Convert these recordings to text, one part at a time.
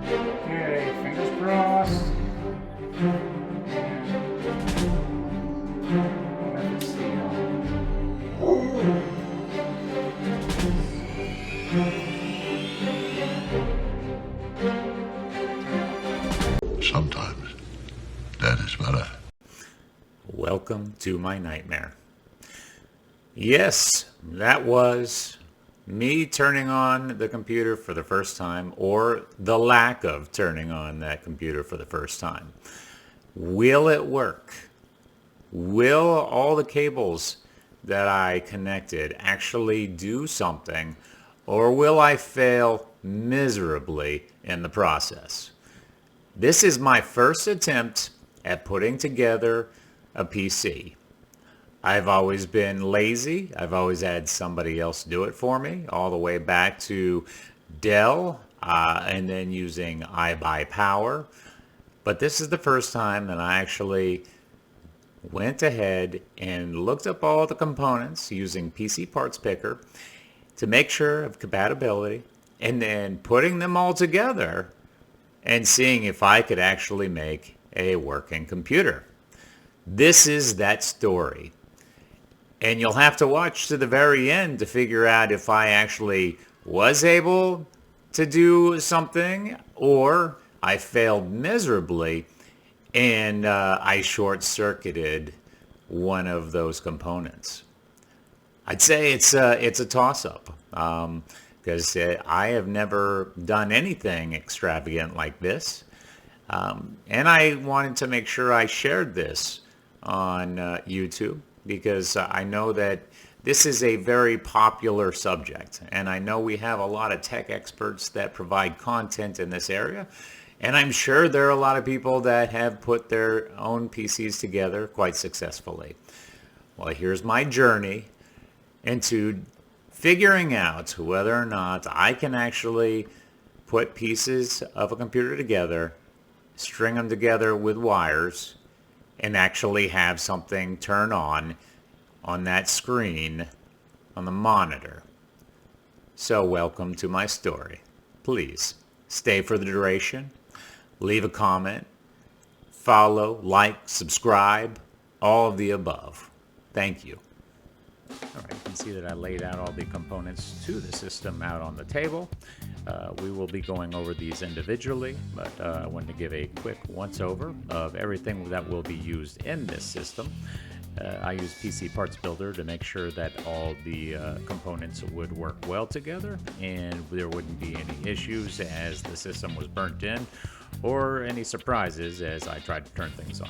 Okay, fingers crossed. Sometimes that is better. Welcome to my nightmare. Yes, that was me turning on the computer for the first time, or the lack of turning on that computer for the first time. Will it work? Will all the cables that I connected actually do something, or will I fail miserably in the process? This is my first attempt at putting together a PC. I've always been lazy. I've always had somebody else do it for me, all the way back to Dell, and then using iBuyPower. But this is the first time that I actually went ahead and looked up all the components using PC Parts Picker to make sure of compatibility, and then putting them all together and seeing if I could actually make a working computer. This is that story. And you'll have to watch to the very end to figure out if I actually was able to do something, or I failed miserably and I short-circuited one of those components. I'd say it's a toss-up, because I have never done anything extravagant like this. And I wanted to make sure I shared this on YouTube, because I know that this is a very popular subject, and I know we have a lot of tech experts that provide content in this area, and I'm sure there are a lot of people that have put their own PCs together quite successfully. Well, here's my journey into figuring out whether or not I can actually put pieces of a computer together, string them together with wires, and actually have something turn on that screen on the monitor. So welcome to my story. Please stay for the duration, leave a comment, follow, like, subscribe, all of the above. Thank you. All right, you can see that I laid out all the components to the system out on the table. We will be going over these individually, but I wanted to give a quick once-over of everything that will be used in this system. I use PC Parts Builder to make sure that all the components would work well together and there wouldn't be any issues as the system was burnt in, or any surprises as I tried to turn things on.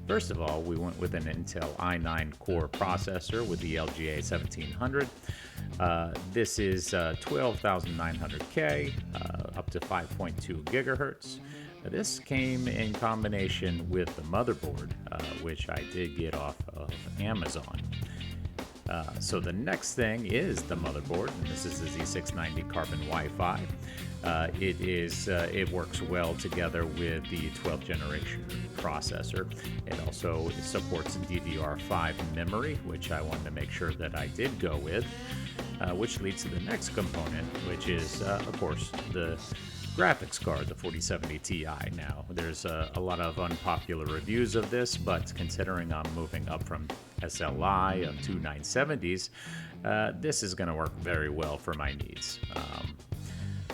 First of all, we went with an Intel i9 core processor with the LGA 1700. This is 12,900K, up to 5.2 gigahertz. This came in combination with the motherboard, which I did get off of Amazon. So the next thing is the motherboard, and this is the Z690 Carbon Wi-Fi. It works well together with the 12th generation processor. It also supports DDR5 memory, which I wanted to make sure that I did go with, which leads to the next component, which is, of course, the graphics card, the 4070 Ti. Now, there's a lot of unpopular reviews of this, but considering I'm moving up from SLI of 2970s, this is going to work very well for my needs.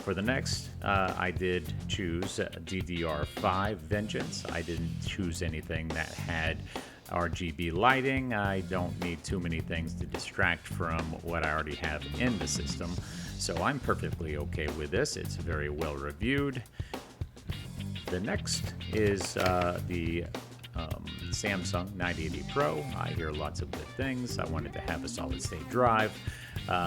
For the next, I did choose DDR5 Vengeance. I didn't choose anything that had RGB lighting. I don't need too many things to distract from what I already have in the system. So I'm perfectly okay with this. It's very well reviewed. The next is the Samsung 980 Pro. I hear lots of good things. I wanted to have a solid state drive.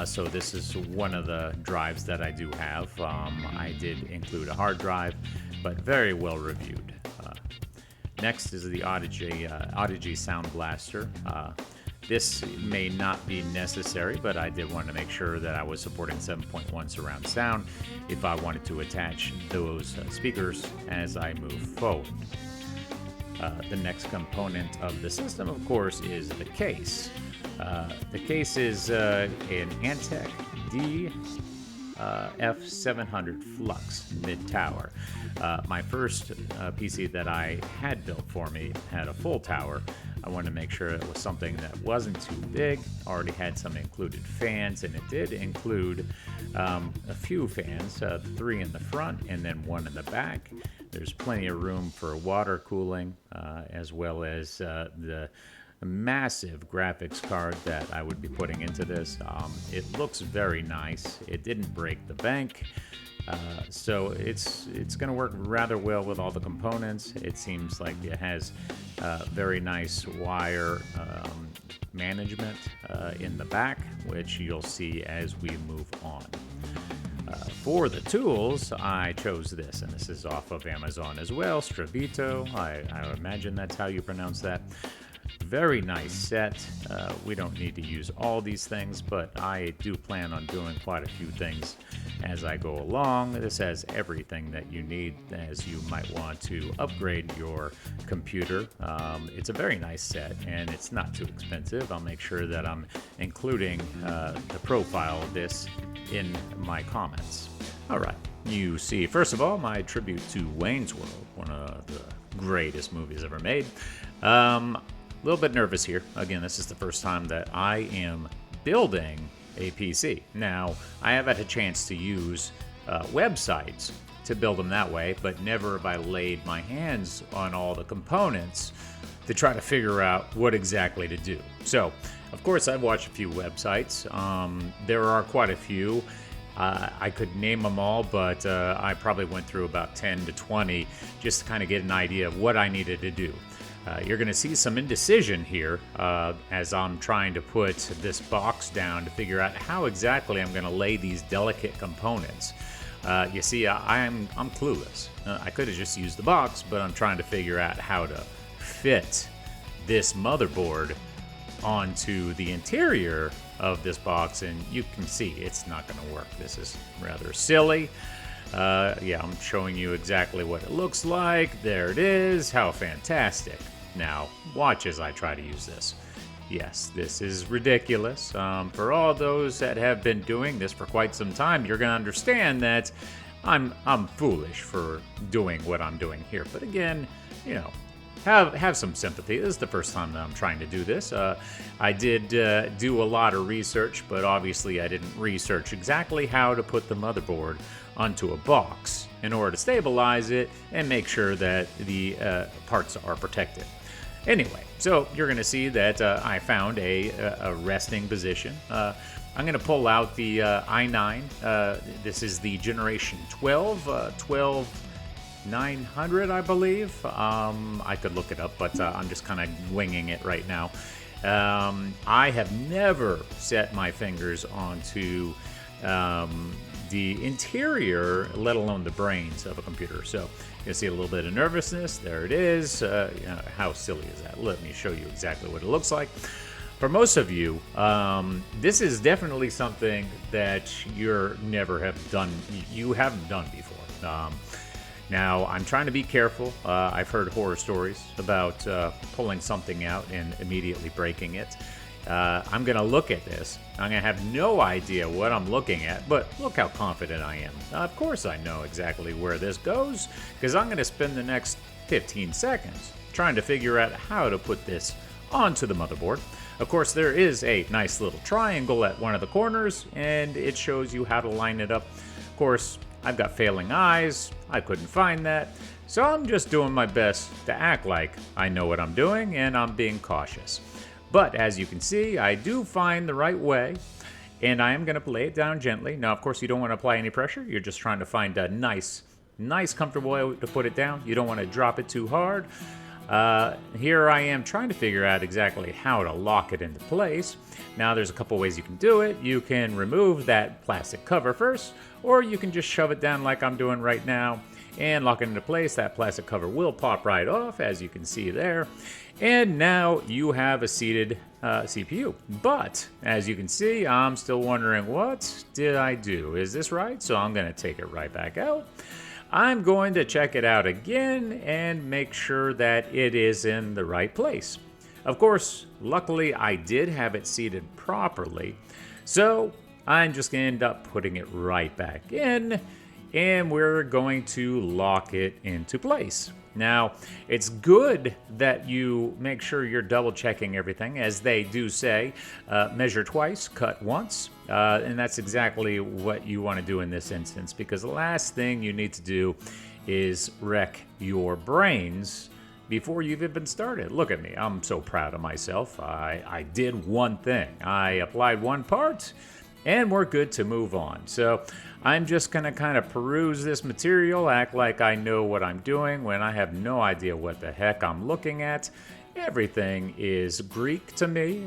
So this is one of the drives that I do have. I did include a hard drive, but very well reviewed. Next is the Audigy Sound Blaster. This may not be necessary, but I did want to make sure that I was supporting 7.1 surround sound if I wanted to attach those speakers as I move forward. The next component of the system, of course, is the case. The case is an Antec F700 Flux mid-tower. My first PC that I had built for me had a full tower. I wanted to make sure it was something that wasn't too big, already had some included fans, and it did include a few fans, 3 in the front and then 1 in the back. There's plenty of room for water cooling, as well as the massive graphics card that I would be putting into this. It looks very nice. It didn't break the bank. So it's going to work rather well with all the components. It seems like it has very nice wire management in the back, which you'll see as we move on. For the tools, I chose this, and this is off of Amazon as well, Stravito. I imagine that's how you pronounce that. Very nice set. We don't need to use all these things, but I do plan on doing quite a few things as I go along. This has everything that you need as you might want to upgrade your computer. It's a very nice set, and it's not too expensive. I'll make sure that I'm including the profile of this in my comments. All right, you see, first of all, my tribute to Wayne's World, one of the greatest movies ever made. A little bit nervous here. Again, this is the first time that I am building a PC. Now, I have had a chance to use websites to build them that way, but never have I laid my hands on all the components to try to figure out what exactly to do. So, of course, I've watched a few websites. There are quite a few. I could name them all, but I probably went through about 10 to 20 just to kind of get an idea of what I needed to do. You're going to see some indecision here as I'm trying to put this box down to figure out how exactly I'm going to lay these delicate components. You see, I'm clueless. I could have just used the box, but I'm trying to figure out how to fit this motherboard onto the interior of this box, and you can see it's not going to work. This is rather silly. Yeah, I'm showing you exactly what it looks like. There it is. How fantastic. Now, watch as I try to use this. Yes, this is ridiculous. For all those that have been doing this for quite some time, you're going to understand that I'm foolish for doing what I'm doing here. But again, you know, have some sympathy. This is the first time that I'm trying to do this. I did do a lot of research, but obviously I didn't research exactly how to put the motherboard onto a box in order to stabilize it and make sure that the parts are protected. Anyway, so you're going to see that I found a resting position. I'm going to pull out the i9. This is the Generation 12900, I believe. I could look it up, but I'm just kind of winging it right now. I have never set my fingers onto the interior, let alone the brains of a computer. So you see a little bit of nervousness. There it is. How silly is that? Let me show you exactly what it looks like. For most of you, this is definitely something that you haven't done before. Now, I'm trying to be careful. I've heard horror stories about pulling something out and immediately breaking it. I'm going to look at this. I'm going to have no idea what I'm looking at, but look how confident I am. Of course I know exactly where this goes, because I'm going to spend the next 15 seconds trying to figure out how to put this onto the motherboard. Of course, there is a nice little triangle at one of the corners, and it shows you how to line it up. Of course, I've got failing eyes. I couldn't find that. So I'm just doing my best to act like I know what I'm doing, and I'm being cautious. But as you can see, I do find the right way, and I am going to lay it down gently. Now, of course, you don't want to apply any pressure. You're just trying to find a nice, comfortable way to put it down. You don't want to drop it too hard. Here I am trying to figure out exactly how to lock it into place. Now, there's a couple ways you can do it. You can remove that plastic cover first, or you can just shove it down like I'm doing right now and lock it into place. That plastic cover will pop right off, as you can see there. And now you have a seated CPU. But as you can see, I'm still wondering, what did I do? Is this right? So I'm going to take it right back out. I'm going to check it out again and make sure that it is in the right place. Of course, luckily I did have it seated properly. So I'm just going to end up putting it right back in, and we're going to lock it into place. Now, it's good that you make sure you're double checking everything, as they do say, measure twice, cut once, and that's exactly what you want to do in this instance, because the last thing you need to do is wreck your brains before you've even started. Look at me, I'm so proud of myself. I did one thing, I applied one part, and we're good to move on. So I'm just going to kind of peruse this material, act like I know what I'm doing when I have no idea what the heck I'm looking at. Everything is Greek to me.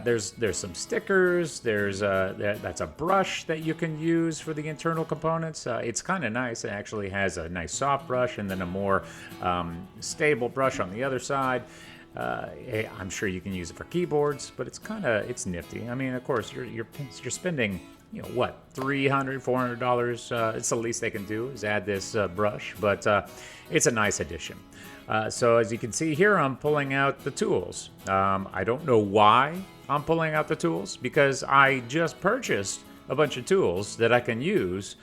There's some stickers. That's a brush that you can use for the internal components. It's kind of nice. It actually has a nice soft brush and then a more stable brush on the other side. I'm sure you can use it for keyboards, but it's nifty. I mean, of course, you're spending, you know, what, $300, $400. It's the least they can do is add this brush, but it's a nice addition. So as you can see here, I'm pulling out the tools. I don't know why I'm pulling out the tools, because I just purchased a bunch of tools that I can use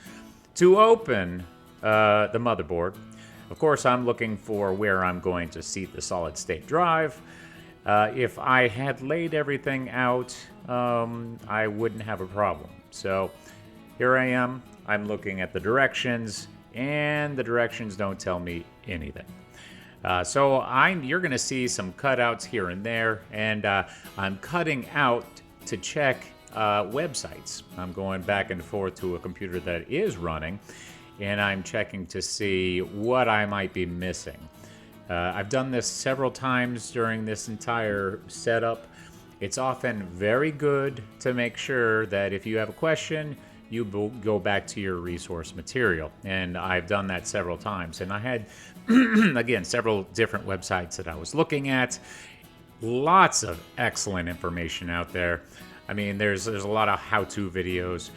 to open the motherboard. Of course, I'm looking for where I'm going to seat the solid-state drive. If I had laid everything out, I wouldn't have a problem. So here I am. I'm looking at the directions, and the directions don't tell me anything. So you're going to see some cutouts here and there, and I'm cutting out to check websites. I'm going back and forth to a computer that is running, and I'm checking to see what I might be missing. I've done this several times during this entire setup. It's often very good to make sure that if you have a question, you go back to your resource material. And I've done that several times. And I had, again, several different websites that I was looking at. Lots of excellent information out there. I mean, there's a lot of how-to videos.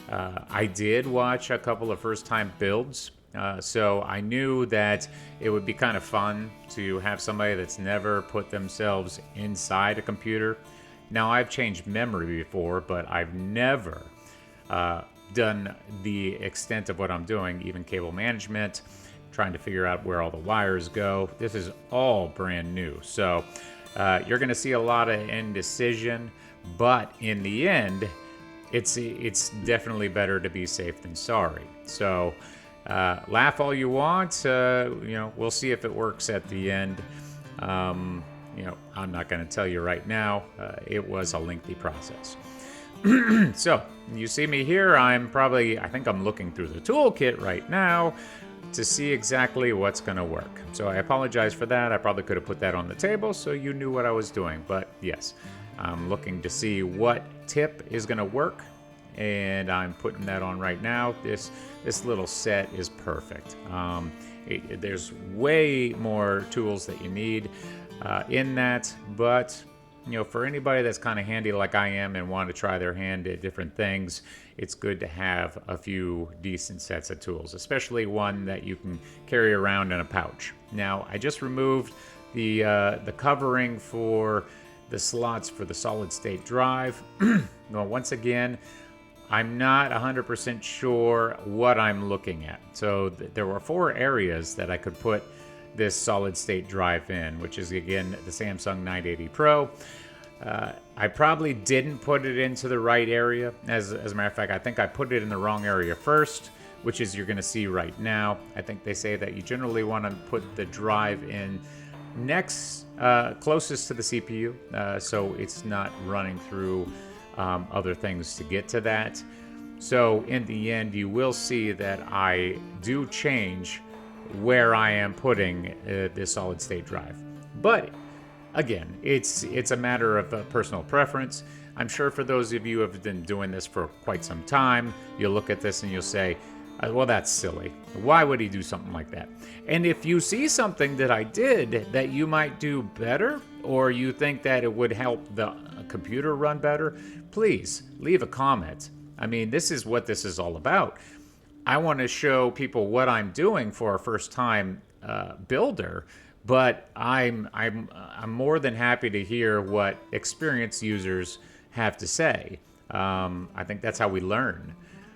I did watch a couple of first-time builds, so I knew that it would be kind of fun to have somebody that's never put themselves inside a computer. Now, I've changed memory before, but I've never done the extent of what I'm doing, even cable management, trying to figure out where all the wires go. This is all brand new, so you're going to see a lot of indecision, but in the end, it's definitely better to be safe than sorry. So laugh all you want. We'll see if it works at the end. I'm not going to tell you right now. It was a lengthy process. So you see me here. I think I'm looking through the toolkit right now to see exactly what's going to work. So I apologize for that. I probably could have put that on the table so you knew what I was doing. But yes, I'm looking to see what tip is going to work, and I'm putting that on right now. This little set is perfect. There's way more tools that you need in that, but for anybody that's kind of handy like I am and want to try their hand at different things, it's good to have a few decent sets of tools, especially one that you can carry around in a pouch. Now, I just removed the covering for the slots for the solid-state drive. Well, once again, I'm not 100% sure what I'm looking at. So there were 4 areas that I could put this solid-state drive in, which is, again, the Samsung 980 Pro. I probably didn't put it into the right area. As a matter of fact, I think I put it in the wrong area first, which is you're going to see right now. I think they say that you generally want to put the drive in closest to the CPU, so it's not running through other things to get to that. So in the end, you will see that I do change where I am putting this solid-state drive. But again, it's a matter of personal preference. I'm sure for those of you who have been doing this for quite some time, you'll look at this and you'll say, well, that's silly. Why would he do something like that? And if you see something that I did that you might do better, or you think that it would help the computer run better, please leave a comment. I mean, this is what this is all about. I want to show people what I'm doing for a first-time builder, but I'm more than happy to hear what experienced users have to say. I think that's how we learn.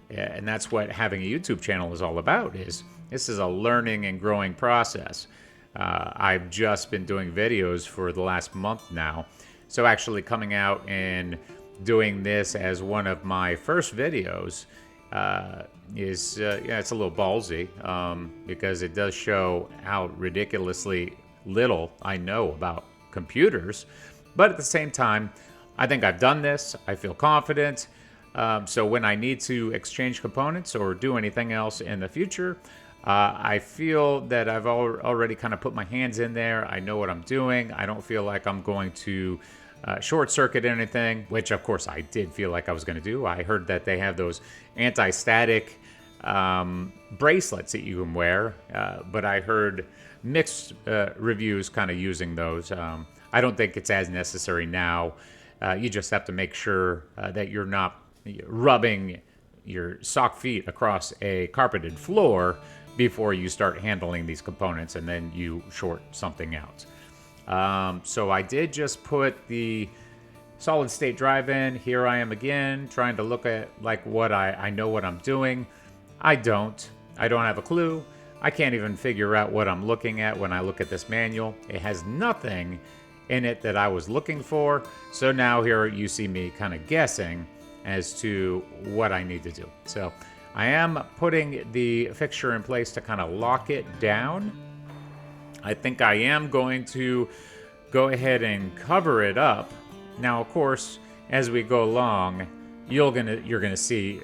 And that's what having a YouTube channel is all about. This is a learning and growing process. I've just been doing videos for the last month now. So actually coming out and doing this as one of my first videos is, yeah, it's a little ballsy because it does show how ridiculously little I know about computers. But at the same time, I think I've done this. I feel confident. So when I need to exchange components or do anything else in the future, I feel that I've already kind of put my hands in there. I know what I'm doing. I don't feel like I'm going to short circuit anything, which of course I did feel like I was going to do. I heard that they have those anti-static bracelets that you can wear, but I heard mixed reviews kind of using those. I don't think it's as necessary now. You just have to make sure that you're not rubbing your sock feet across a carpeted floor before you start handling these components and then you short something out. So I did just put the solid state drive in. Here I am again trying to look at like what I know what I'm doing. I don't have a clue. I can't even figure out what I'm looking at when I look at this manual. It has nothing in it that I was looking for. So now here you see me kind of guessing as to what I need to do. So I am putting the fixture in place to kind of lock it down. I think I am going to go ahead and cover it up. Now, of course, as we go along, you're gonna see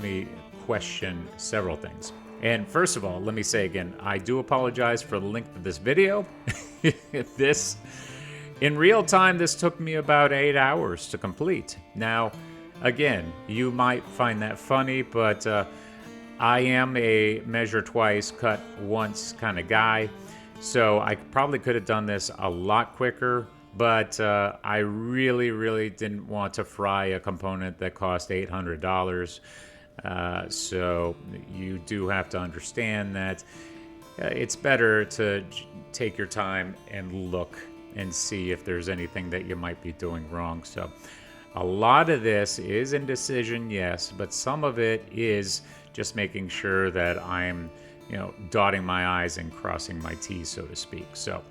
me question several things. And first of all, let me say again, I do apologize for the length of this video. In real time, this took me about 8 hours to complete. Now, again, you might find that funny, but I am a measure twice, cut once kind of guy. So I probably could have done this a lot quicker, but I really didn't want to fry a component that cost $800. So you do have to understand that it's better to take your time and look and see if there's anything that you might be doing wrong. So a lot of this is indecision, yes, but some of it is just making sure that I'm, dotting my I's and crossing my T's, so to speak. So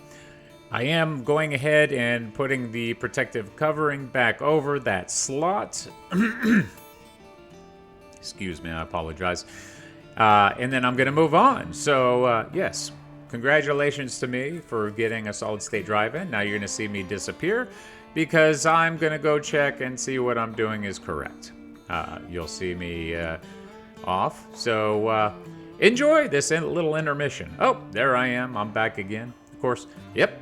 I am going ahead and putting the protective covering back over that slot. Excuse me, I apologize. And then I'm going to move on. So yes, congratulations to me for getting a solid state drive in. Now you're going to see me disappear because I'm going to go check and see what I'm doing is correct. You'll see me off. So enjoy this little intermission. Oh, there I am. I'm back again. Of course, yep,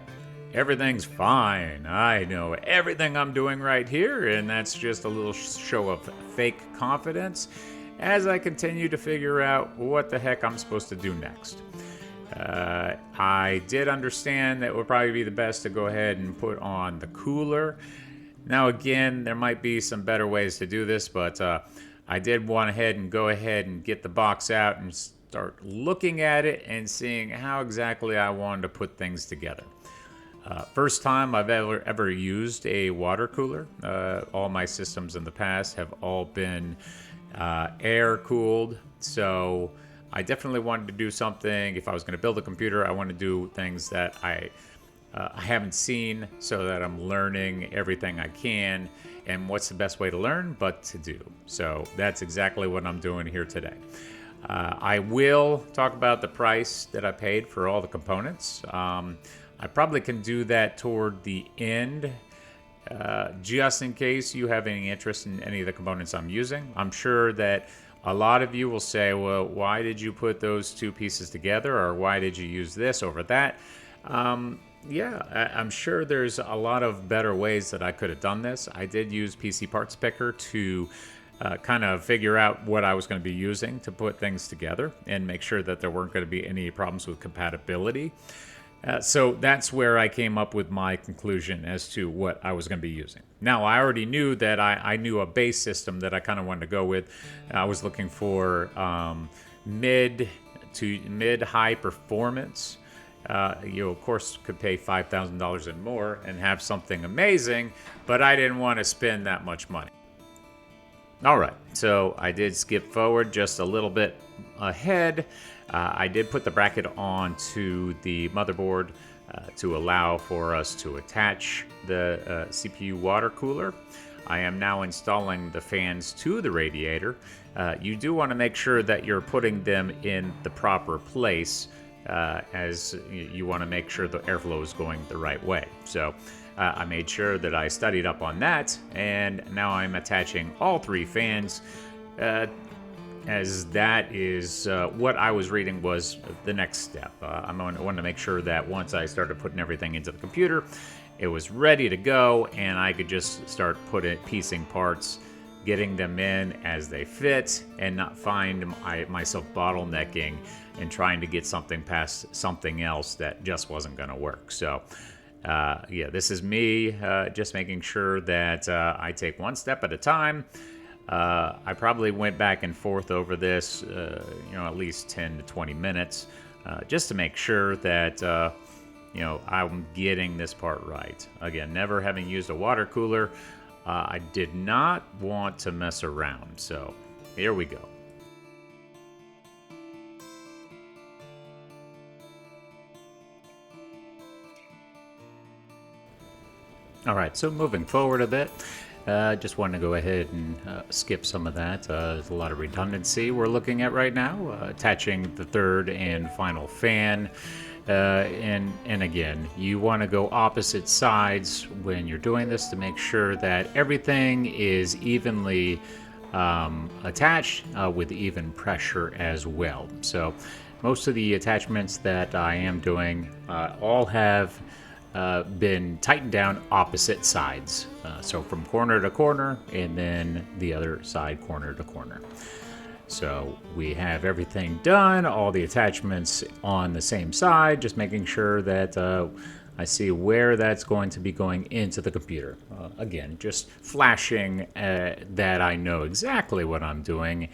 everything's fine. I know everything I'm doing right here, and that's just a little show of fake confidence as I continue to figure out what the heck I'm supposed to do next. I did understand that it would probably be the best to go ahead and put on the cooler. Now again, there might be some better ways to do this, but I did want to go ahead and get the box out and start looking at it and seeing how exactly I wanted to put things together. First time I've ever used a water cooler. All my systems in the past have all been air cooled, so I definitely wanted to do something. If I was going to build a computer, I want to do things that I haven't seen, so that I'm learning everything I can. And what's the best way to learn but to do? So that's exactly what I'm doing here today. I will talk about the price that I paid for all the components. I probably can do that toward the end, just in case you have any interest in any of the components I'm using. I'm sure that a lot of you will say, well, why did you put those two pieces together, or why did you use this over that? Yeah, I'm sure there's a lot of better ways that I could have done this. I did use PC Parts Picker to kind of figure out what I was going to be using to put things together and make sure that there weren't going to be any problems with compatibility. So that's where I came up with my conclusion as to what I was going to be using. Now, I already knew that I knew a base system that I kind of wanted to go with. I was looking for mid to mid-high performance. You, of course, could pay $5,000 and more and have something amazing, but I didn't want to spend that much money. All right, so I did skip forward just a little bit ahead. I did put the bracket onto the motherboard to allow for us to attach the CPU water cooler. I am now installing the fans to the radiator. You do want to make sure that you're putting them in the proper place, as you want to make sure the airflow is going the right way. So I made sure that I studied up on that, and now I'm attaching all 3 fans, as that is what I was reading was the next step. I wanted to make sure that once I started putting everything into the computer, it was ready to go, and I could just start piecing parts, getting them in as they fit, and not find myself bottlenecking and trying to get something past something else that just wasn't going to work. So yeah, this is me just making sure that I take one step at a time. I probably went back and forth over this, at least 10 to 20 minutes, just to make sure that I'm getting this part right. Again, never having used a water cooler, I did not want to mess around. So here we go. All right, so moving forward a bit, just wanted to go ahead and skip some of that. There's a lot of redundancy we're looking at right now, attaching the 3rd and final fan. And again, you want to go opposite sides when you're doing this to make sure that everything is evenly attached with even pressure as well. So most of the attachments that I am doing all have been tightened down opposite sides. So from corner to corner, and then the other side corner to corner. So we have everything done, all the attachments on the same side, just making sure that I see where that's going to be going into the computer. Again, just flashing that I know exactly what I'm doing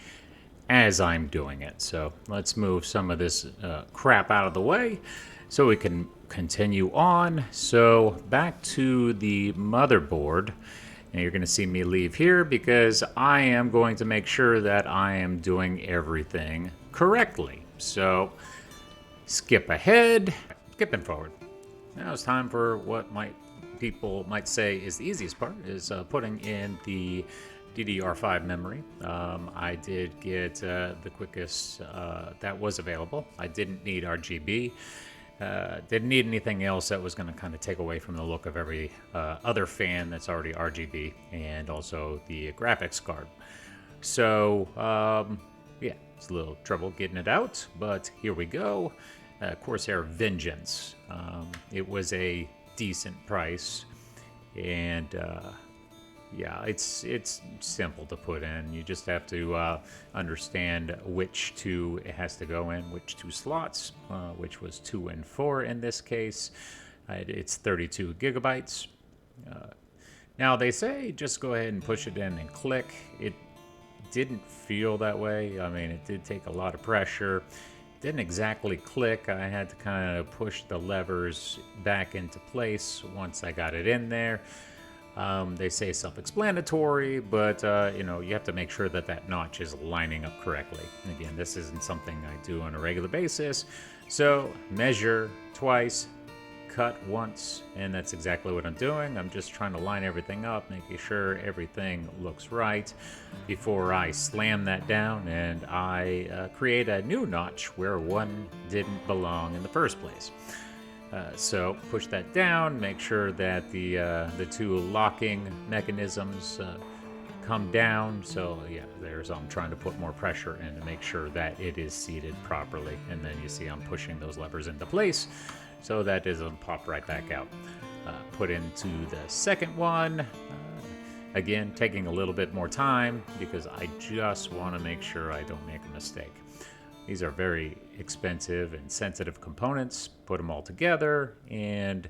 as I'm doing it. So let's move some of this crap out of the way so we can continue on. So back to the motherboard. And you're going to see me leave here because I am going to make sure that I am doing everything correctly. So skip ahead, skipping forward. Now it's time for what people might say is the easiest part, is putting in the DDR5 memory. I did get the quickest that was available. I didn't need RGB. Didn't need anything else that was going to kind of take away from the look of every other fan that's already RGB, and also the graphics card. So yeah, it's a little trouble getting it out, but here we go. Corsair Vengeance. It was a decent price, and yeah, it's simple to put in. You just have to understand which 2 it has to go in, which 2 slots, which was 2 and 4 in this case. It's 32 gigabytes. Now they say just go ahead and push it in and click. It didn't feel that way. I mean, it did take a lot of pressure. Didn't exactly click. I had to kind of push the levers back into place once I got it in there. They say self-explanatory, but you have to make sure that that notch is lining up correctly. And again, this isn't something I do on a regular basis. So measure twice, cut once, and that's exactly what I'm doing. I'm just trying to line everything up, making sure everything looks right before I slam that down and I create a new notch where one didn't belong in the first place. So push that down, make sure that the 2 locking mechanisms come down. So yeah, I'm trying to put more pressure in to make sure that it is seated properly. And then you see I'm pushing those levers into place so that doesn't pop right back out. Put into the second one. Again, taking a little bit more time because I just want to make sure I don't make a mistake. These are very expensive and sensitive components. Put them all together, and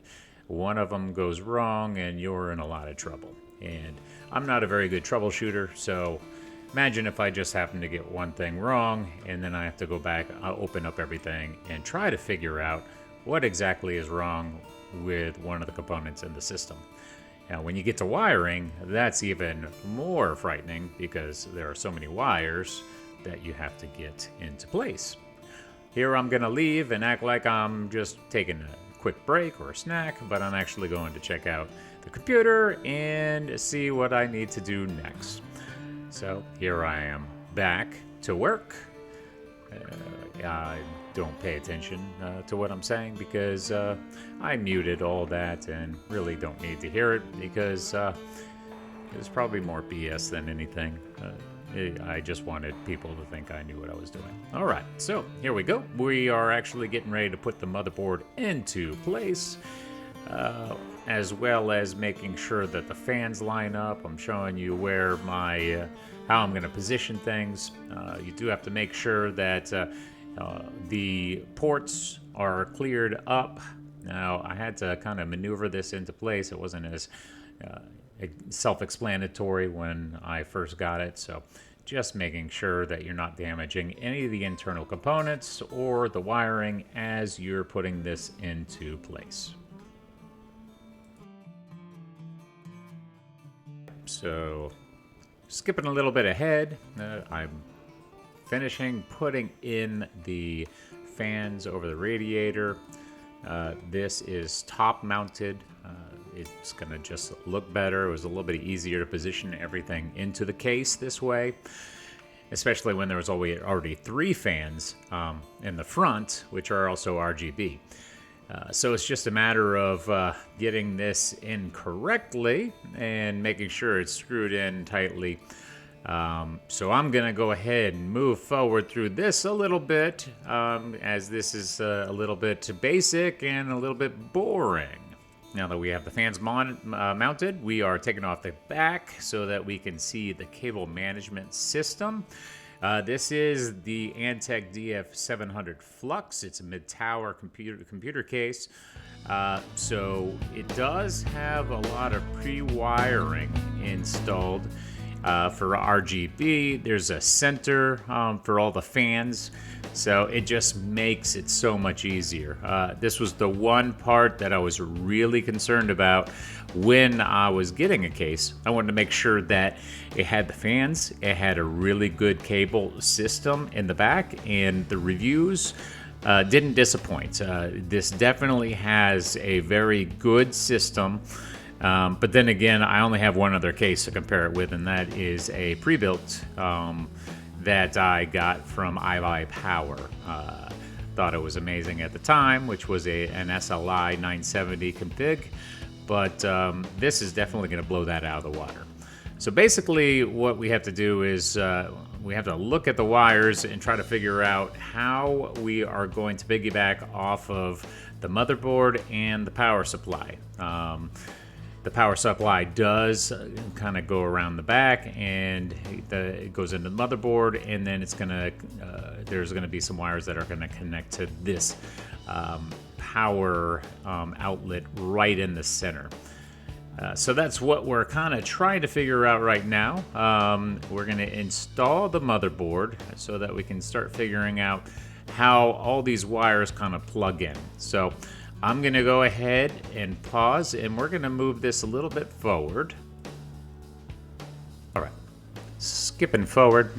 one of them goes wrong, and you're in a lot of trouble. And I'm not a very good troubleshooter, so imagine if I just happen to get one thing wrong, and then I have to go back, open up everything, and try to figure out what exactly is wrong with one of the components in the system. Now, when you get to wiring, that's even more frightening because there are so many wires that you have to get into place. Here I'm going to leave and act like I'm just taking a quick break or a snack, but I'm actually going to check out the computer and see what I need to do next. So here I am back to work. I don't pay attention to what I'm saying because I muted all that and really don't need to hear it because it's probably more BS than anything. I just wanted people to think I knew what I was doing. All right, so here we go. We are actually getting ready to put the motherboard into place, as well as making sure that the fans line up. I'm showing you where my how I'm going to position things. You do have to make sure that the ports are cleared up. Now, I had to kind of maneuver this into place. It wasn't as self-explanatory when I first got it, so just making sure that you're not damaging any of the internal components or the wiring as you're putting this into place. So, skipping a little bit ahead, I'm finishing putting in the fans over the radiator. This is top mounted. It's going to just look better. It was a little bit easier to position everything into the case this way, especially when there was already 3 fans in the front, which are also RGB. So it's just a matter of getting this in correctly and making sure it's screwed in tightly. So I'm going to go ahead and move forward through this a little bit, as this is a little bit basic and a little bit boring. Now that we have the fans mounted, we are taking off the back so that we can see the cable management system. This is the Antec DF700 Flux. It's a mid-tower computer case. So it does have a lot of pre-wiring installed for RGB. There's a center for all the fans. So it just makes it so much easier. This was the one part that I was really concerned about when I was getting a case. I wanted to make sure that it had the fans, it had a really good cable system in the back, and the reviews didn't disappoint. This definitely has a very good system. But then again, I only have one other case to compare it with, and that is a pre-built that I got from iPower. Thought it was amazing at the time, which was an SLI 970 config, but this is definitely going to blow that out of the water. So basically what we have to do is we have to look at the wires and try to figure out how we are going to piggyback off of the motherboard and the power supply. The power supply does kind of go around the back, and it goes into the motherboard, and then it's gonna there's gonna be some wires that are gonna connect to this power outlet right in the center. So that's what we're kind of trying to figure out right now. We're gonna install the motherboard so that we can start figuring out how all these wires kind of plug in. So I'm going to go ahead and pause, and we're going to move this a little bit forward. All right, skipping forward.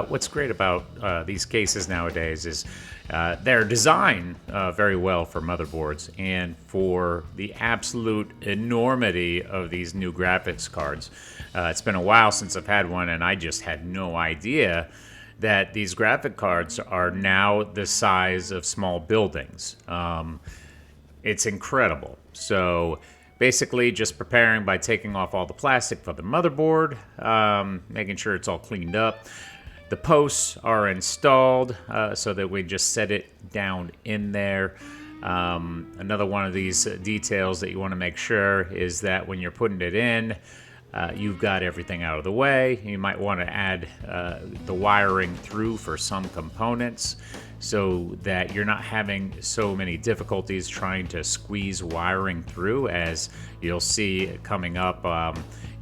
What's great about these cases nowadays is they're designed very well for motherboards and for the absolute enormity of these new graphics cards. It's been a while since I've had one, and I just had no idea that these graphic cards are now the size of small buildings. It's incredible. So basically just preparing by taking off all the plastic for the motherboard, making sure it's all cleaned up. The posts are installed so that we just set it down in there. Another one of these details that you want to make sure is that when you're putting it in, you've got everything out of the way. You might want to add the wiring through for some components so that you're not having so many difficulties trying to squeeze wiring through. As you'll see coming up,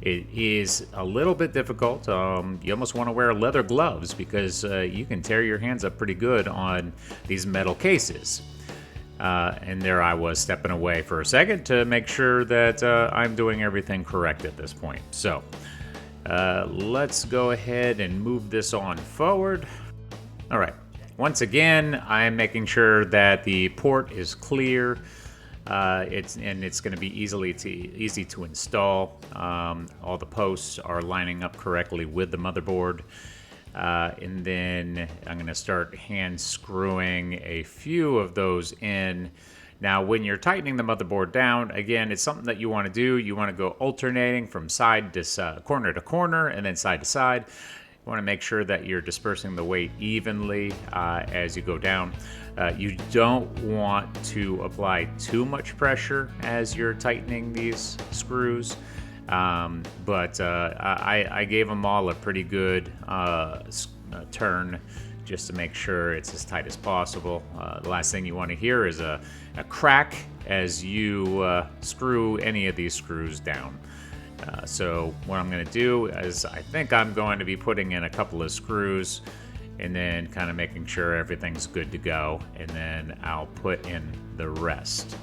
it is a little bit difficult. You almost want to wear leather gloves because you can tear your hands up pretty good on these metal cases. And there I was stepping away for a second to make sure that I'm doing everything correct at this point. So let's go ahead and move this on forward. All right. Once again, I'm making sure that the port is clear. It's going to be easy to install. All the posts are lining up correctly with the motherboard. And then I'm going to start hand screwing a few of those in. Now, when you're tightening the motherboard down, again, it's something that you want to do. You want to go alternating from side to corner to corner and then side to side. You want to make sure that you're dispersing the weight evenly as you go down. You don't want to apply too much pressure as you're tightening these screws. But I gave them all a pretty good turn just to make sure it's as tight as possible. The last thing you want to hear is a crack as you screw any of these screws down. So what I'm going to do is I think I'm going to be putting in a couple of screws and then kind of making sure everything's good to go, and then I'll put in the rest.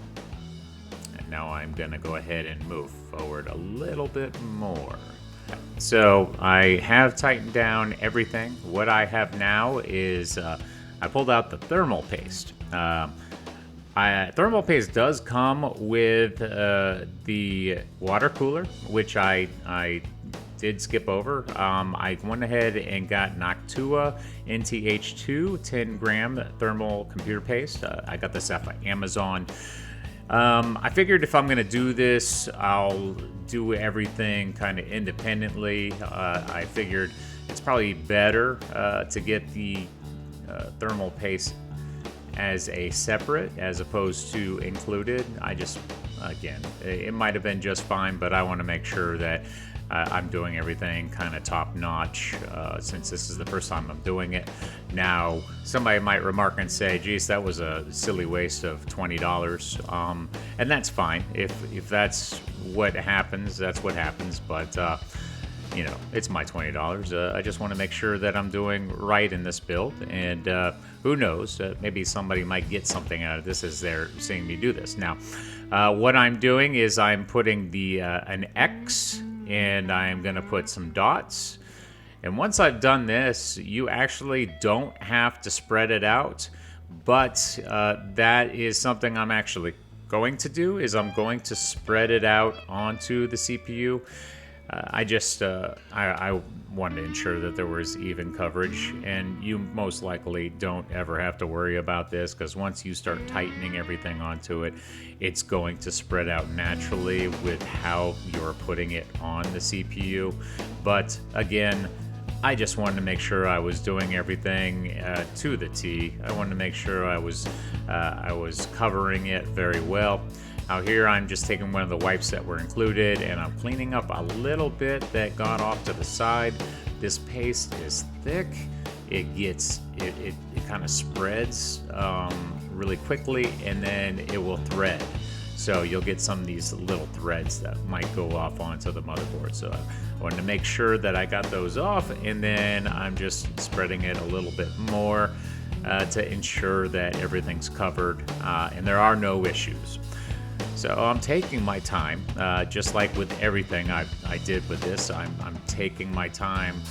And now I'm going to go ahead and move forward a little bit more. So I have tightened down everything. What I have now is I pulled out the thermal paste. Thermal paste does come with the water cooler, which I did skip over. I went ahead and got Noctua NTH2 10 gram thermal computer paste. I got this off of Amazon. I figured if I'm going to do this, I'll do everything kind of independently. I figured it's probably better to get the thermal paste as a separate as opposed to included. Again, it might have been just fine, but I want to make sure that I'm doing everything kind of top notch since this is the first time I'm doing it. Now, somebody might remark and say, geez, that was a silly waste of $20. And that's fine. If that's what happens, that's what happens. But, you know, it's my $20. I just want to make sure that I'm doing right in this build. And who knows, maybe somebody might get something out of this as they're seeing me do this. Now, what I'm doing is I'm putting an X, and I'm going to put some dots. And once I've done this, you actually don't have to spread it out. But that is something I'm actually going to do, is I'm going to spread it out onto the CPU. I wanted to ensure that there was even coverage, and you most likely don't ever have to worry about this, because once you start tightening everything onto it, it's going to spread out naturally with how you're putting it on the CPU. But again, I just wanted to make sure I was doing everything to the T. I wanted to make sure I was covering it very well. Now here I'm just taking one of the wipes that were included, and I'm cleaning up a little bit that got off to the side. This paste is thick. It kind of spreads really quickly, and then it will thread. So you'll get some of these little threads that might go off onto the motherboard. So I wanted to make sure that I got those off, and then I'm just spreading it a little bit more to ensure that everything's covered and there are no issues. So I'm taking my time, just like with everything I did with this. I'm taking my time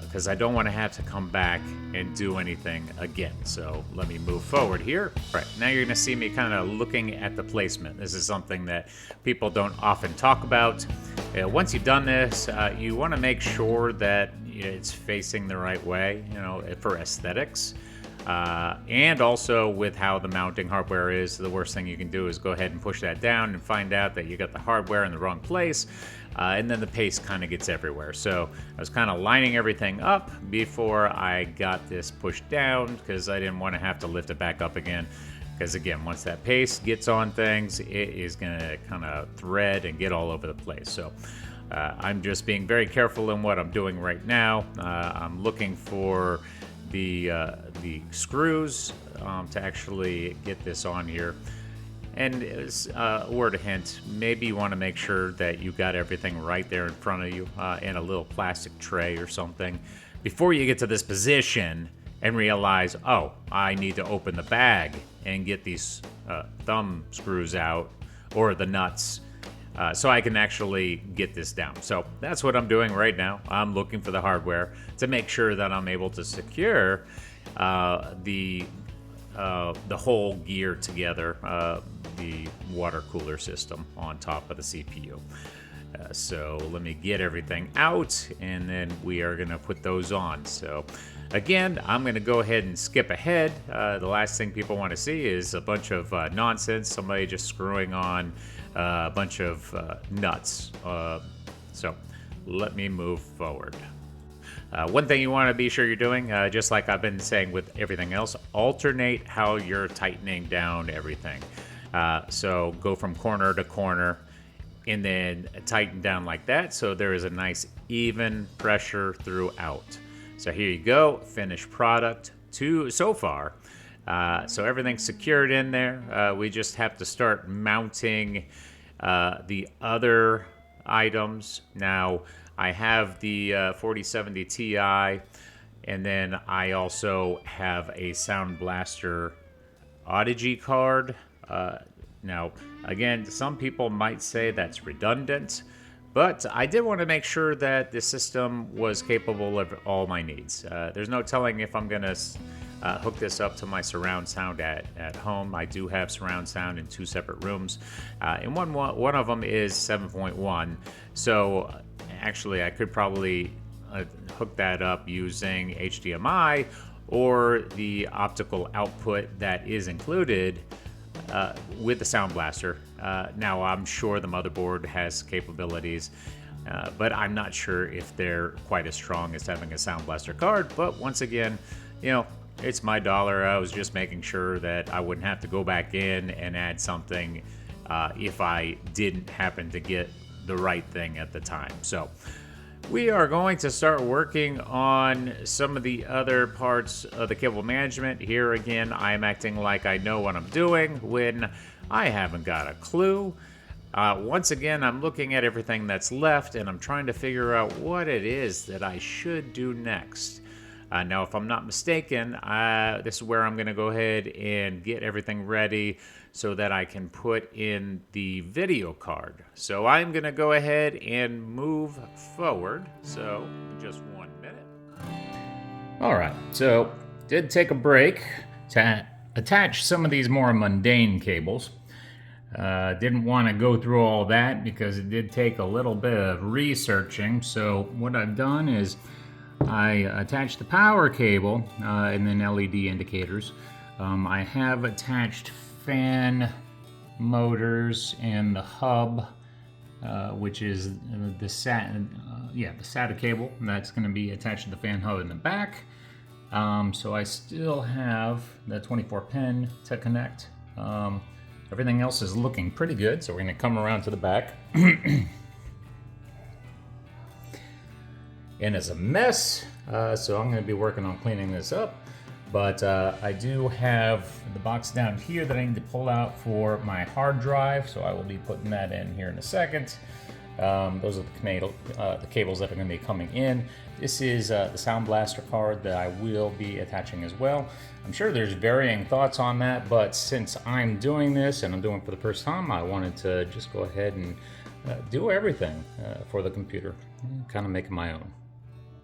because I don't want to have to come back and do anything again. So let me move forward here. All right, now you're going to see me kind of looking at the placement. This is something that people don't often talk about. Once you've done this, you want to make sure that it's facing the right way, for aesthetics. And also with how the mounting hardware is, the worst thing you can do is go ahead and push that down and find out that you got the hardware in the wrong place, and then the paste kind of gets everywhere. So I was kind of lining everything up before I got this pushed down, because I didn't want to have to lift it back up again. Because again, once that paste gets on things, it is going to kind of thread and get all over the place. So I'm just being very careful in what I'm doing right now. I'm looking for the screws to actually get this on here. And as a word of hint, maybe you want to make sure that you got everything right there in front of you in a little plastic tray or something before you get to this position and realize, oh, I need to open the bag and get these thumb screws out, or the nuts, so I can actually get this down. So that's what I'm doing right now. I'm looking for the hardware to make sure that I'm able to secure the whole gear together, the water cooler system on top of the CPU. So let me get everything out, and then we are going to put those on. So again, I'm going to go ahead and skip ahead. The last thing people want to see is a bunch of nonsense, somebody just screwing on a bunch of nuts. So let me move forward. One thing you want to be sure you're doing, just like I've been saying with everything else, alternate how you're tightening down everything. So go from corner to corner and then tighten down like that, so there is a nice even pressure throughout. So here you go, finished product so far. So everything's secured in there. We just have to start mounting the other items. Now, I have the 4070 Ti, and then I also have a Sound Blaster Audigy card. Now, again, some people might say that's redundant, but I did want to make sure that the system was capable of all my needs. There's no telling if I'm going to hook this up to my surround sound at home. I do have surround sound in 2 separate rooms, and one of them is 7.1. So actually, I could probably hook that up using HDMI or the optical output that is included with the Sound Blaster. Now, I'm sure the motherboard has capabilities, but I'm not sure if they're quite as strong as having a Sound Blaster card. But once again, you know, it's my dollar. I was just making sure that I wouldn't have to go back in and add something if I didn't happen to get the right thing at the time. So we are going to start working on some of the other parts of the cable management. Here again, I am acting like I know what I'm doing when I haven't got a clue. Once again, I'm looking at everything that's left, and I'm trying to figure out what it is that I should do next. Now, if I'm not mistaken, this is where I'm going to go ahead and get everything ready so that I can put in the video card. So I'm going to go ahead and move forward. So just 1 minute. All right, so did take a break to attach some of these more mundane cables. Didn't want to go through all that because it did take a little bit of researching. So what I've done is I attached the power cable and then LED indicators. I have attached fan motors and the hub, which is the SATA cable that's going to be attached to the fan hub in the back. So I still have the 24-pin to connect. Everything else is looking pretty good, so we're going to come around to the back. And it's a mess, so I'm going to be working on cleaning this up. But I do have the box down here that I need to pull out for my hard drive, so I will be putting that in here in a second. Those are the cables that are going to be coming in. This is the Sound Blaster card that I will be attaching as well. I'm sure there's varying thoughts on that, but since I'm doing this and I'm doing it for the first time, I wanted to just go ahead and do everything for the computer, kind of make it my own.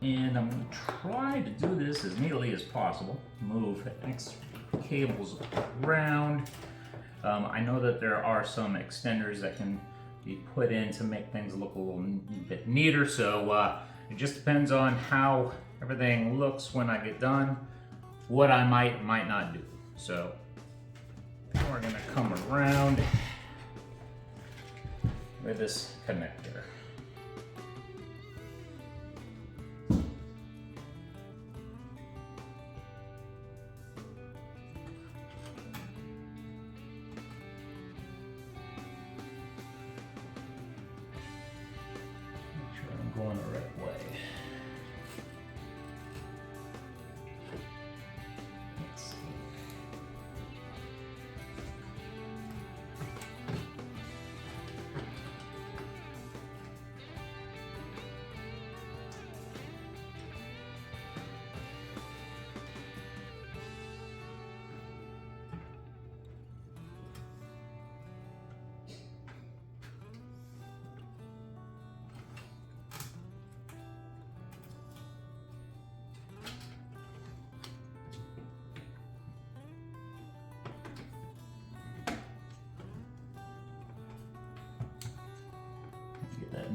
And I'm going to try to do this as neatly as possible. Move X cables around. I know that there are some extenders that can be put in to make things look a little bit neater, so it just depends on how everything looks when I get done, what I might not do. So we're going to come around with this connector. Going the right way. Let's see.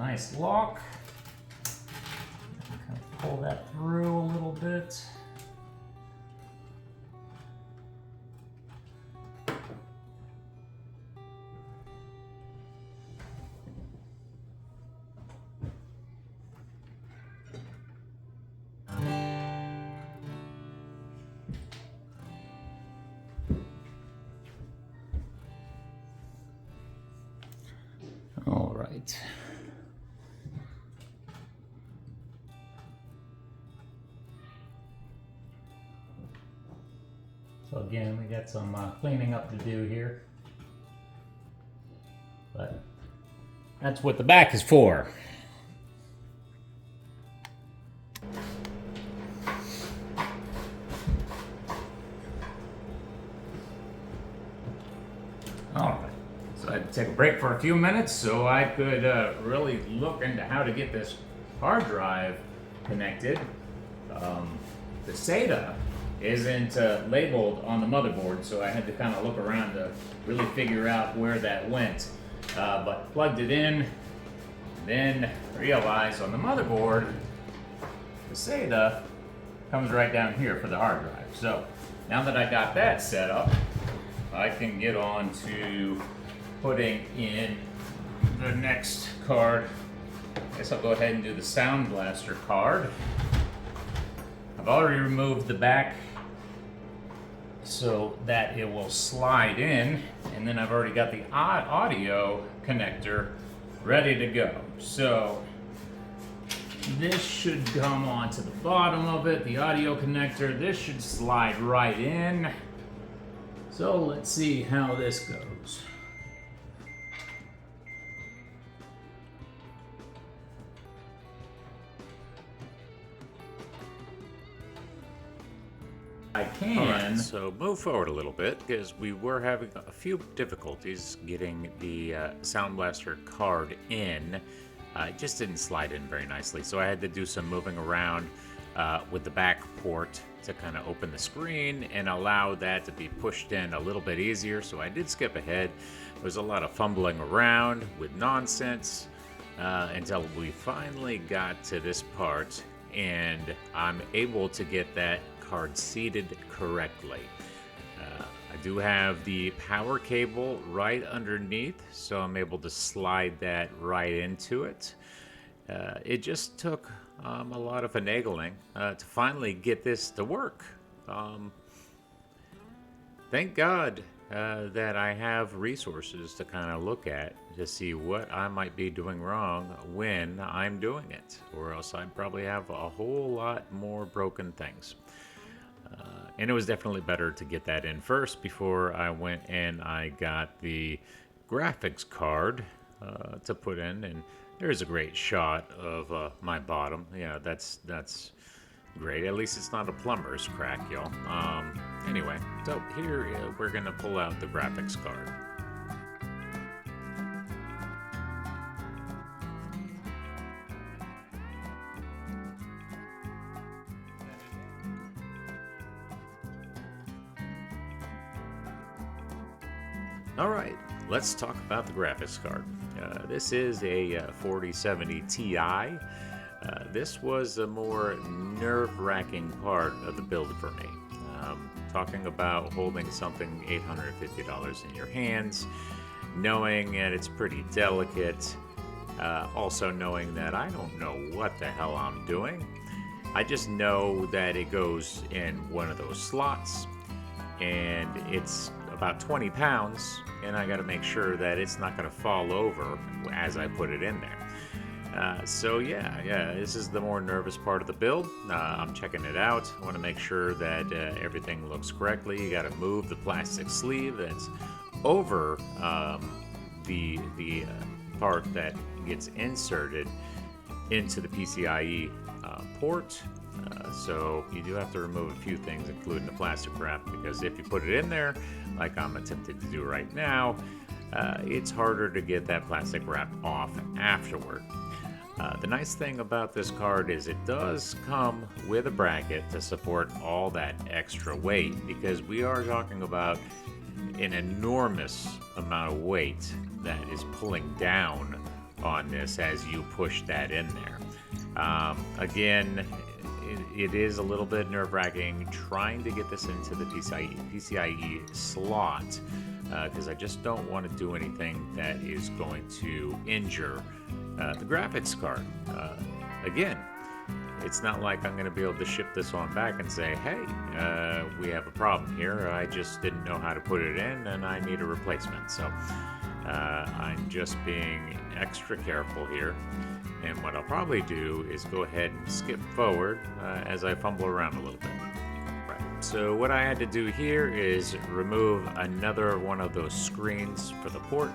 nice lock. Kind of pull that through a little bit. All right. So again, we got some cleaning up to do here, but that's what the back is for. All right. So I had to take a break for a few minutes so I could really look into how to get this hard drive connected. The SATA isn't labeled on the motherboard, so I had to kind of look around to really figure out where that went. But plugged it in, then realized on the motherboard, the SATA comes right down here for the hard drive. So now that I got that set up, I can get on to putting in the next card. I guess I'll go ahead and do the Sound Blaster card. I've already removed the back so that it will slide in, and then I've already got the audio connector ready to go. So this should come onto the bottom of it, the audio connector. This should slide right in. So let's see how this goes. I can. All right, so move forward a little bit because we were having a few difficulties getting the Sound Blaster card in. It just didn't slide in very nicely, so I had to do some moving around with the back port to kind of open the screen and allow that to be pushed in a little bit easier. So I did skip ahead. There was a lot of fumbling around with nonsense until we finally got to this part, and I'm able to get that card seated correctly. I do have the power cable right underneath, so I'm able to slide that right into it. It just took a lot of finagling to finally get this to work. Thank God that I have resources to kind of look at to see what I might be doing wrong when I'm doing it, or else I'd probably have a whole lot more broken things. And it was definitely better to get that in first before I went and I got the graphics card to put in. And there's a great shot of my bottom. Yeah, that's great. At least it's not a plumber's crack, y'all. Anyway, so here we're going to pull out the graphics card. All right, let's talk about the graphics card. This is a 4070 Ti. This was a more nerve-wracking part of the build for me. Talking about holding something $850 in your hands, knowing that it's pretty delicate, also knowing that I don't know what the hell I'm doing. I just know that it goes in one of those slots, and it's about 20 pounds, and I got to make sure that it's not going to fall over as I put it in there. So yeah, this is the more nervous part of the build. I'm checking it out. I want to make sure that everything looks correctly. You got to move the plastic sleeve that's over the part that gets inserted into the PCIe port. So you do have to remove a few things, including the plastic wrap, because if you put it in there, like I'm attempting to do right now, it's harder to get that plastic wrap off afterward. The nice thing about this card is it does come with a bracket to support all that extra weight, because we are talking about an enormous amount of weight that is pulling down on this as you push that in there. Again, it is a little bit nerve-wracking trying to get this into the PCIe slot, because I just don't want to do anything that is going to injure the graphics card. Again, it's not like I'm going to be able to ship this on back and say, hey, we have a problem here. I just didn't know how to put it in and I need a replacement. So I'm just being extra careful here. And what I'll probably do is go ahead and skip forward as I fumble around a little bit. Right. So what I had to do here is remove another one of those screens for the port,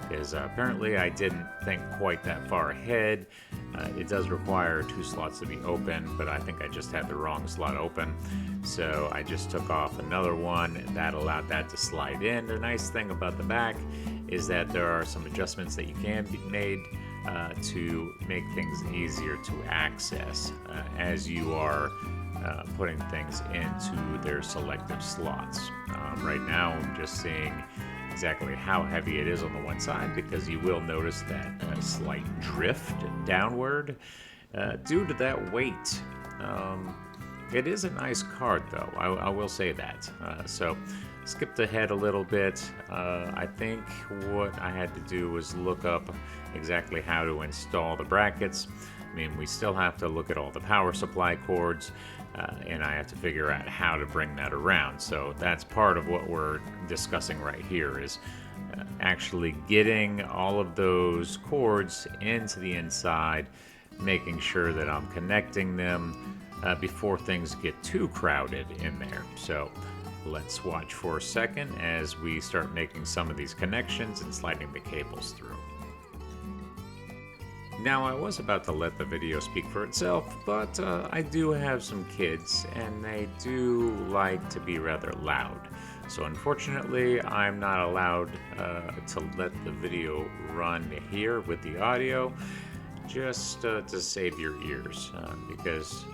because apparently I didn't think quite that far ahead. It does require 2 slots to be open, but I think I just had the wrong slot open. So I just took off another one that allowed that to slide in. The nice thing about the back is that there are some adjustments that you can be made to make things easier to access as you are putting things into their selective slots. Right now I'm just seeing exactly how heavy it is on the one side, because you will notice that slight drift downward due to that weight. It is a nice card though, I will say that. So skipped ahead a little bit. I think what I had to do was look up exactly how to install the brackets. I mean, we still have to look at all the power supply cords, and I have to figure out how to bring that around. So that's part of what we're discussing right here, is actually getting all of those cords into the inside, making sure that I'm connecting them before things get too crowded in there. So let's watch for a second as we start making some of these connections and sliding the cables through. Now, I was about to let the video speak for itself, but I do have some kids and they do like to be rather loud. So unfortunately, I'm not allowed to let the video run here with the audio, just to save your ears, because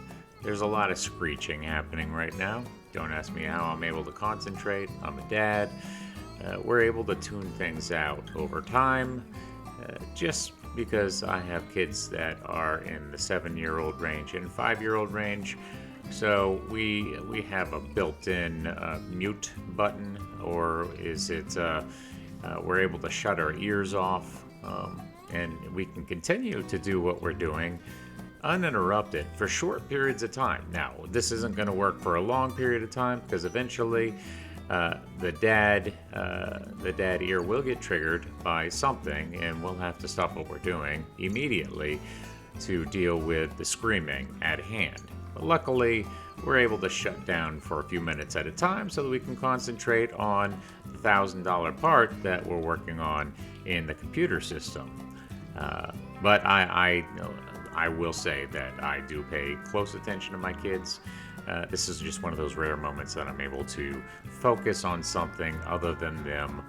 there's a lot of screeching happening right now. Don't ask me how I'm able to concentrate. I'm a dad. We're able to tune things out over time, just because I have kids that are in the 7-year-old range and 5-year-old range. So we have a built-in mute button, or is it we're able to shut our ears off, and we can continue to do what we're doing uninterrupted for short periods of time. Now, this isn't going to work for a long period of time, because eventually the dad ear will get triggered by something, and we'll have to stop what we're doing immediately to deal with the screaming at hand. But luckily, we're able to shut down for a few minutes at a time so that we can concentrate on the $1,000 part that we're working on in the computer system. But I will say that I do pay close attention to my kids. This is just one of those rare moments that I'm able to focus on something other than them,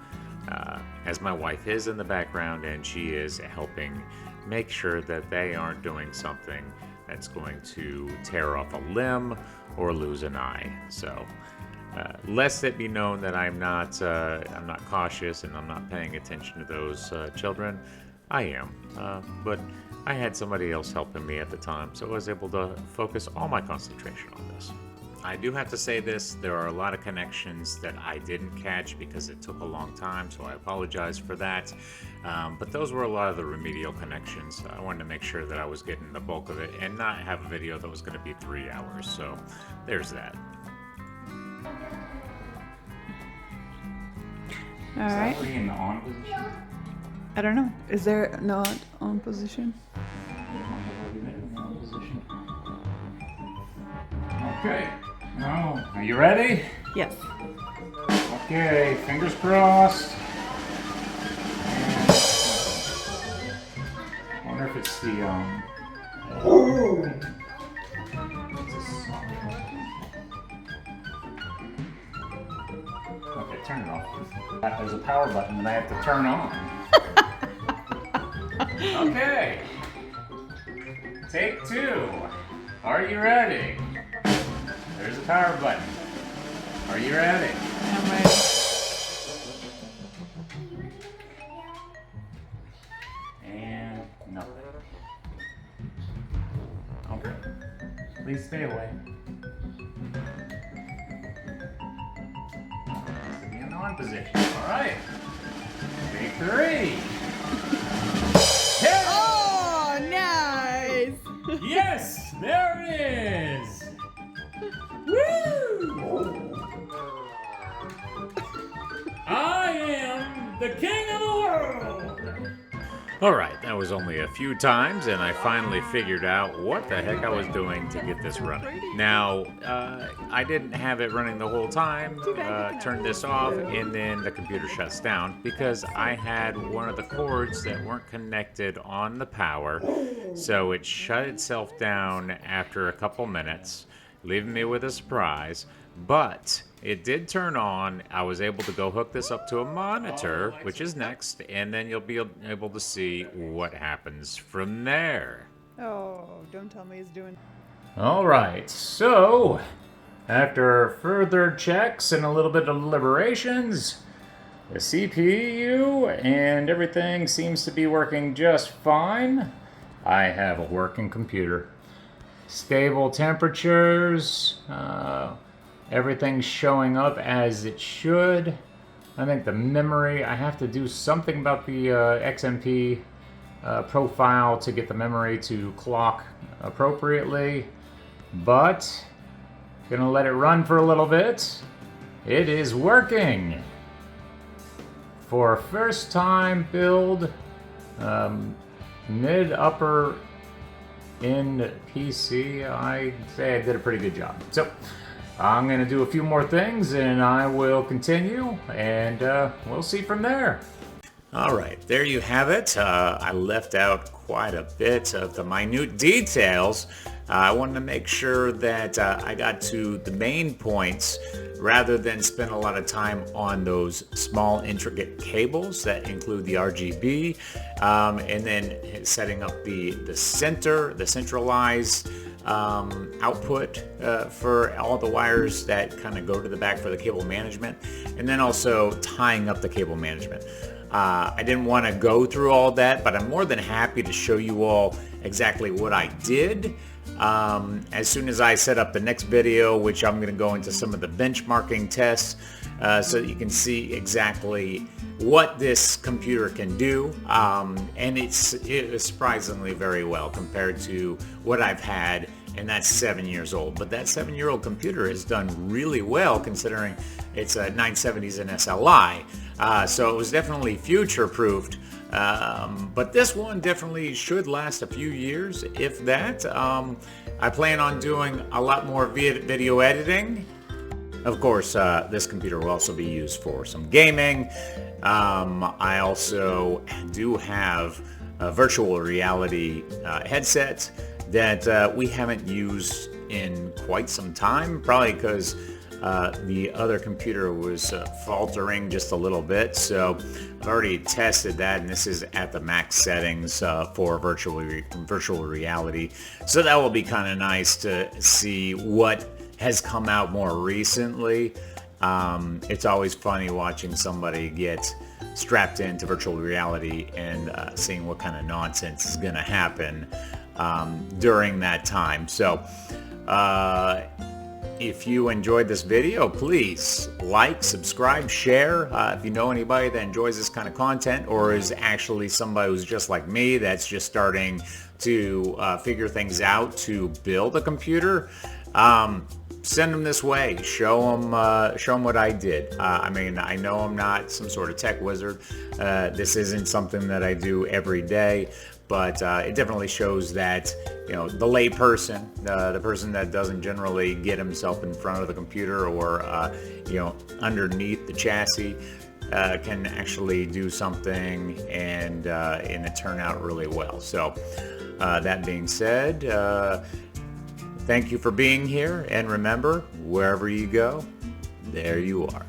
as my wife is in the background and she is helping make sure that they aren't doing something that's going to tear off a limb or lose an eye. So lest it be known that I'm not cautious and I'm not paying attention to those children, I am. But I had somebody else helping me at the time, so I was able to focus all my concentration on this. I do have to say this, there are a lot of connections that I didn't catch because it took a long time, so I apologize for that. But those were a lot of the remedial connections. I wanted to make sure that I was getting the bulk of it and not have a video that was going to be 3 hours, so there's that. All right. Is that in the on position? I don't know. Is there not on position? Okay. Now, are you ready? Yes. Okay, fingers crossed. I wonder if it's the okay, turn it off. There's a power button that I have to turn on. Okay. Take 2. Are you ready? There's a power button. Are you ready? I'm ready. And Please stay away. Be in the on position. All right. Take 3. Hit! Oh, nice! Yes, there it is. Woo! I am the king of the world. Alright, that was only a few times, and I finally figured out what the heck I was doing to get this running. Now, I didn't have it running the whole time, turned this off, and then the computer shuts down because I had one of the cords that weren't connected on the power, so it shut itself down after a couple minutes, leaving me with a surprise. But it did turn on. I was able to go hook this up to a monitor, which is next, and then you'll be able to see what happens from there. Oh, don't tell me he's doing... All right, so after further checks and a little bit of deliberations, the CPU and everything seems to be working just fine. I have a working computer. Stable temperatures, everything's showing up as it should. I think the memory, I have to do something about the XMP profile to get the memory to clock appropriately, but gonna let it run for a little bit. It is working. For a first time build, mid upper end PC, I'd say I did a pretty good job. So I'm gonna do a few more things and I will continue, and we'll see from there. All right, there you have it. I left out quite a bit of the minute details. I wanted to make sure that I got to the main points rather than spend a lot of time on those small intricate cables that include the RGB, and then setting up the centralized output for all the wires that kind of go to the back for the cable management, and then also tying up the cable management. I didn't want to go through all that, but I'm more than happy to show you all exactly what I did. As soon as I set up the next video, which I'm going to go into some of the benchmarking tests, so that you can see exactly what this computer can do, and it is surprisingly very well compared to what I've had, and that's 7 years old. But that 7-year-old computer has done really well considering it's a 970s and SLI, so it was definitely future-proofed. But this one definitely should last a few years, if that. I plan on doing a lot more video editing. Of course, this computer will also be used for some gaming. I also do have a virtual reality headset that we haven't used in quite some time, probably because the other computer was faltering just a little bit. So I've already tested that, and this is at the max settings for virtual reality. So that will be kind of nice to see what has come out more recently. It's always funny watching somebody get strapped into virtual reality and seeing what kind of nonsense is going to happen during that time. So if you enjoyed this video, please like, subscribe, share. If you know anybody that enjoys this kind of content, or is actually somebody who's just like me that's just starting to figure things out to build a computer, send them this way. Show them what I did. I mean, I know I'm not some sort of tech wizard. This isn't something that I do every day, but it definitely shows that, you know, the lay person, the person that doesn't generally get himself in front of the computer or you know, underneath the chassis, can actually do something and it turn out really well. So that being said, thank you for being here, and remember, wherever you go, there you are.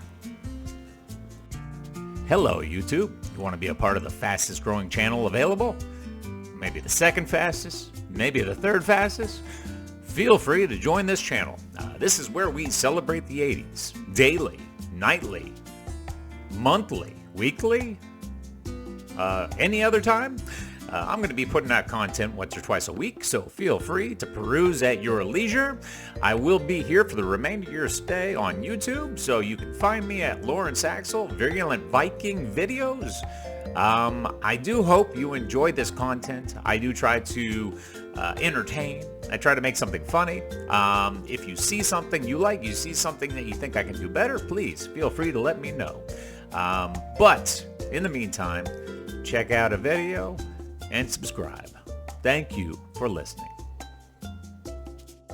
Hello, YouTube. You want to be a part of the fastest growing channel available? Maybe the second fastest, maybe the third fastest? Feel free to join this channel. This is where we celebrate the 80s, daily, nightly, monthly, weekly, any other time. I'm going to be putting out content once or twice a week, so feel free to peruse at your leisure. I will be here for the remainder of your stay on YouTube, so you can find me at Lawrence Axel, Virulent Viking Videos. I do hope you enjoy this content. I do try to entertain. I try to make something funny. If you see something you like, you see something that you think I can do better, please feel free to let me know. But in the meantime, check out a video and subscribe. Thank you for listening.